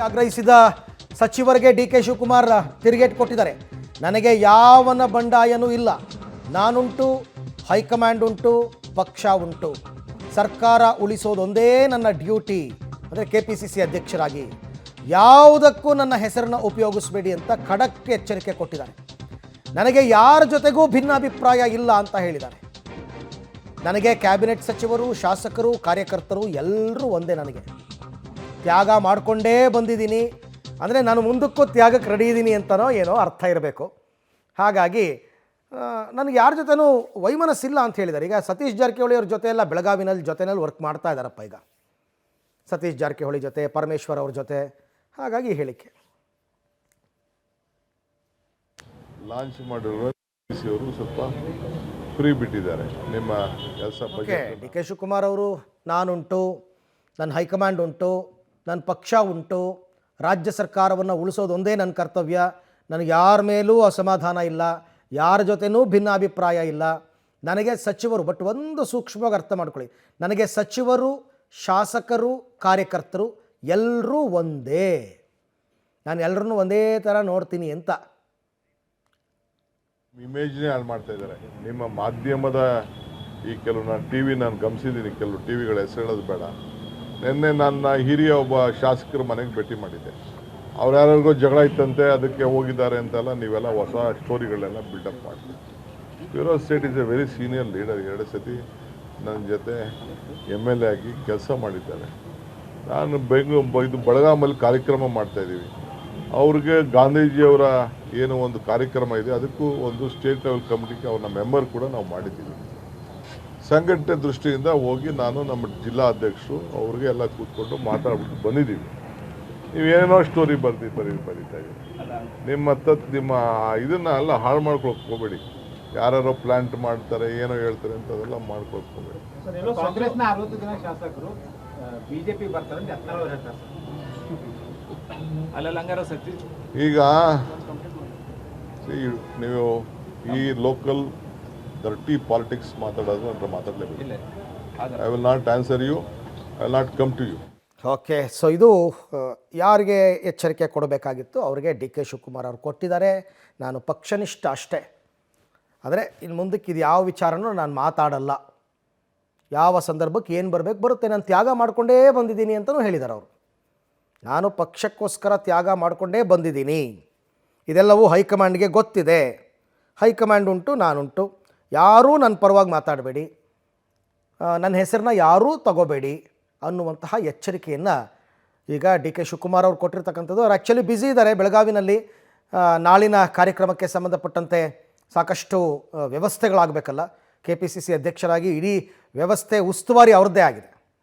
ಆಗ್ರಹಿಸಿದ ಸಚಿವರಿಗೆ D K Shivakumar ತಿರುಗೇಟು ಕೊಟ್ಟಿದ್ದಾರೆ. ನನಗೆ ಯಾವನ ಬಂಡಾಯನೂ ಇಲ್ಲ, ನಾನುಂಟು, ಹೈಕಮಾಂಡ್ ಉಂಟು, ಪಕ್ಷ ಉಂಟು, ಸರ್ಕಾರ ಉಳಿಸೋದೊಂದೇ ನನ್ನ ಡ್ಯೂಟಿ. ಅಂದರೆ KPCC ಅಧ್ಯಕ್ಷರಾಗಿ ಯಾವುದಕ್ಕೂ ನನ್ನ ಹೆಸರನ್ನು ಉಪಯೋಗಿಸಬೇಡಿ ಅಂತ ಖಡಕ್ ಎಚ್ಚರಿಕೆ ಕೊಟ್ಟಿದ್ದಾರೆ. ನನಗೆ ಯಾರ ಜೊತೆಗೂ ಭಿನ್ನಾಭಿಪ್ರಾಯ ಇಲ್ಲ ಅಂತ ಹೇಳಿದ್ದಾರೆ. ನನಗೆ ಕ್ಯಾಬಿನೆಟ್ ಸಚಿವರು, ಶಾಸಕರು, ಕಾರ್ಯಕರ್ತರು ಎಲ್ಲರೂ ಒಂದೇ. ನನಗೆ ತ್ಯಾಗ ಮಾಡಿಕೊಂಡೇ ಬಂದಿದ್ದೀನಿ, ಅಂದರೆ ನಾನು ಮುಂದಕ್ಕೂ ತ್ಯಾಗಕ್ಕೆ ರೆಡಿ ಇದ್ದೀನಿ ಅಂತನೋ ಏನೋ ಅರ್ಥ ಇರಬೇಕು. ಹಾಗಾಗಿ ನನಗೆ ಯಾರ ಜೊತೆನೂ ವೈಮನಸ್ಸಿಲ್ಲ ಅಂತ ಹೇಳಿದ್ದಾರೆ. ಈಗ ಸತೀಶ್ ಜಾರಕಿಹೊಳಿ ಅವ್ರ ಜೊತೆ ಎಲ್ಲ ಬೆಳಗಾವಿನಲ್ಲಿ ಜೊತೆಯಲ್ಲಿ ವರ್ಕ್ ಮಾಡ್ತಾ ಇದ್ದಾರಪ್ಪ. ಈಗ ಸತೀಶ್ ಜಾರಕಿಹೊಳಿ ಜೊತೆ, ಪರಮೇಶ್ವರ್ ಅವ್ರ ಜೊತೆ. ಹಾಗಾಗಿ ಹೇಳಿಕೆ ಲಾಂಚ್ ಮಾಡಿರುವ ಅವರು ಸ್ವಲ್ಪ ಫ್ರೀ ಬಿಟ್ಟಿದ್ದಾರೆ ನಿಮ್ಮ ಕೆಲಸ ಬಗ್ಗೆ. ಡಿ ಕೆ ಶಿವಕುಮಾರ್ ಅವರು ನಾನುಂಟು, ನನ್ನ ಹೈಕಮಾಂಡ್ ಉಂಟು, ನನ್ನ ಪಕ್ಷ ಉಂಟು, ರಾಜ್ಯ ಸರ್ಕಾರವನ್ನು ಉಳಿಸೋದೊಂದೇ ನನ್ನ ಕರ್ತವ್ಯ, ನನಗೆ ಯಾರ ಮೇಲೂ ಅಸಮಾಧಾನ ಇಲ್ಲ, ಯಾರ ಜೊತೆನೂ ಭಿನ್ನಾಭಿಪ್ರಾಯ ಇಲ್ಲ. ನನಗೆ ಸಚಿವರು, ಬಟ್ ಒಂದು ಸೂಕ್ಷ್ಮವಾಗಿ ಅರ್ಥ ಮಾಡ್ಕೊಳ್ಳಿ, ನನಗೆ ಸಚಿವರು, ಶಾಸಕರು, ಕಾರ್ಯಕರ್ತರು ಎಲ್ಲರೂ ಒಂದೇ. ನಾನು ಎಲ್ಲರನ್ನೂ ಒಂದೇ ಥರ ನೋಡ್ತೀನಿ ಅಂತ ಇಮೇಜ್ನೇ ಹಾಳು ಮಾಡ್ತಾ ಇದ್ದಾರೆ. ನಿಮ್ಮ ಮಾಧ್ಯಮದ ಈ ಕೆಲವು ನಾನು ನಾನು ಗಮನಿಸಿದ್ದೀನಿ, ಕೆಲವು ಟಿವಿಗಳ ಹೆಸರು ಹೇಳೋದು ಬೇಡ. ನಿನ್ನೆ ನನ್ನ ಹಿರಿಯ ಒಬ್ಬ ಶಾಸಕರ ಮನೆಗೆ ಭೇಟಿ ಮಾಡಿದ್ದೆ. ಅವ್ರು ಯಾರಿಗೋ ಜಗಳ ಇತ್ತಂತೆ, ಅದಕ್ಕೆ ಹೋಗಿದ್ದಾರೆ ಅಂತೆಲ್ಲ ನೀವೆಲ್ಲ ಹೊಸ ಸ್ಟೋರಿಗಳನ್ನೆಲ್ಲ ಬಿಲ್ಡಪ್ ಮಾಡ್ತೀವಿ. Firoz Seth is a very senior leader. 2 ಸತಿ ನನ್ನ ಜೊತೆ MLA ಆಗಿ ಕೆಲಸ ಮಾಡಿದ್ದಾರೆ. ನಾನು ಇದು ಬೆಳಗಾಮಲ್ಲಿ ಕಾರ್ಯಕ್ರಮ ಮಾಡ್ತಾಯಿದ್ದೀವಿ. ಅವ್ರಿಗೆ ಗಾಂಧೀಜಿಯವರ ಏನೋ ಒಂದು ಕಾರ್ಯಕ್ರಮ ಇದೆ, ಅದಕ್ಕೂ ಒಂದು ಸ್ಟೇಟ್ ಲೆವೆಲ್ ಕಮಿಟಿಗೆ ಅವ್ರನ್ನ ಮೆಂಬರ್ ಕೂಡ ನಾವು ಮಾಡಿದ್ದೀವಿ. ಸಂಘಟನೆ ದೃಷ್ಟಿಯಿಂದ ಹೋಗಿ ನಾನು ನಮ್ಮ ಜಿಲ್ಲಾ ಅಧ್ಯಕ್ಷರು ಅವ್ರಿಗೆ ಎಲ್ಲ ಕೂತ್ಕೊಂಡು ಮಾತಾಡ್ಬಿಟ್ಟು ಬಂದಿದ್ದೀವಿ. ನೀವೇನೋ ಸ್ಟೋರಿ ಬರೀತಾ ಇದ್ದೀವಿ. ನಿಮ್ಮ ಇದನ್ನು ಎಲ್ಲ ಹಾಳು ಮಾಡ್ಕೊಳಕ್ಕೆ ಹೋಗಬೇಡಿ. ಯಾರು ಪ್ಲಾಂಟ್ ಮಾಡ್ತಾರೆ, ಏನೋ ಹೇಳ್ತಾರೆ ಅಂತ ಅದೆಲ್ಲ ಮಾಡ್ಕೊಳಕ್ಕೆ ಹೋಗಬೇಡಿ. ಈಗ ನೀವು ಈ ಲೋಕಲ್ ಡರ್ಟಿ ಪಾಲಿಟಿಕ್ಸ್ ಮಾತಾಡೋದು ಅಂತ ಮಾತಾಡಲೇಬೇಕು. I will not answer you, I will not come to you. Okay, so ಇದು ಯಾರಿಗೆ ಎಚ್ಚರಿಕೆ ಕೊಡಬೇಕಾಗಿತ್ತು ಅವರಿಗೆ ಡಿ ಕೆ ಶಿವಕುಮಾರ್ ಅವರು ಕೊಟ್ಟಿದ್ದಾರೆ. ನಾನು ಪಕ್ಷನಿಷ್ಠ ಅಷ್ಟೇ, ಆದರೆ ಇನ್ನು ಮುಂದಕ್ಕೆ ಇದು ಯಾವ ವಿಚಾರನೂ ನಾನು ಮಾತಾಡಲ್ಲ. ಯಾವ ಸಂದರ್ಭಕ್ಕೆ ಏನು ಬರುತ್ತೆ, ನಾನು ತ್ಯಾಗ ಮಾಡಿಕೊಂಡೇ ಬಂದಿದ್ದೀನಿ ಅಂತಲೂ ಹೇಳಿದ್ದಾರೆ ಅವರು. ನಾನು ಪಕ್ಷಕ್ಕೋಸ್ಕರ ತ್ಯಾಗ ಮಾಡಿಕೊಂಡೇ ಬಂದಿದ್ದೀನಿ, ಇದೆಲ್ಲವೂ ಹೈಕಮಾಂಡ್ಗೆ ಗೊತ್ತಿದೆ. ಹೈಕಮಾಂಡ್ ಉಂಟು, ನಾನುಂಟು, ಯಾರೂ ನನ್ನ ಪರವಾಗಿ ಮಾತಾಡಬೇಡಿ, ನನ್ನ ಹೆಸರನ್ನ ಯಾರೂ ತಗೋಬೇಡಿ ಅನ್ನುವಂತಹ ಎಚ್ಚರಿಕೆಯನ್ನು ಈಗ ಡಿ ಕೆ ಶಿವಕುಮಾರ್ ಅವರು ಕೊಟ್ಟಿರ್ತಕ್ಕಂಥದ್ದು. ಅವ್ರು ಆ್ಯಕ್ಚುಲಿ ಬ್ಯುಸಿ ಇದ್ದಾರೆ ಬೆಳಗಾವಿನಲ್ಲಿ. ನಾಳಿನ ಕಾರ್ಯಕ್ರಮಕ್ಕೆ ಸಂಬಂಧಪಟ್ಟಂತೆ ಸಾಕಷ್ಟು ವ್ಯವಸ್ಥೆಗಳಾಗಬೇಕಲ್ಲ. KPCC ಅಧ್ಯಕ್ಷರಾಗಿ ಇಡೀ ವ್ಯವಸ್ಥೆ ಉಸ್ತುವಾರಿ ಅವ್ರದ್ದೇ ಆಗಿದೆ.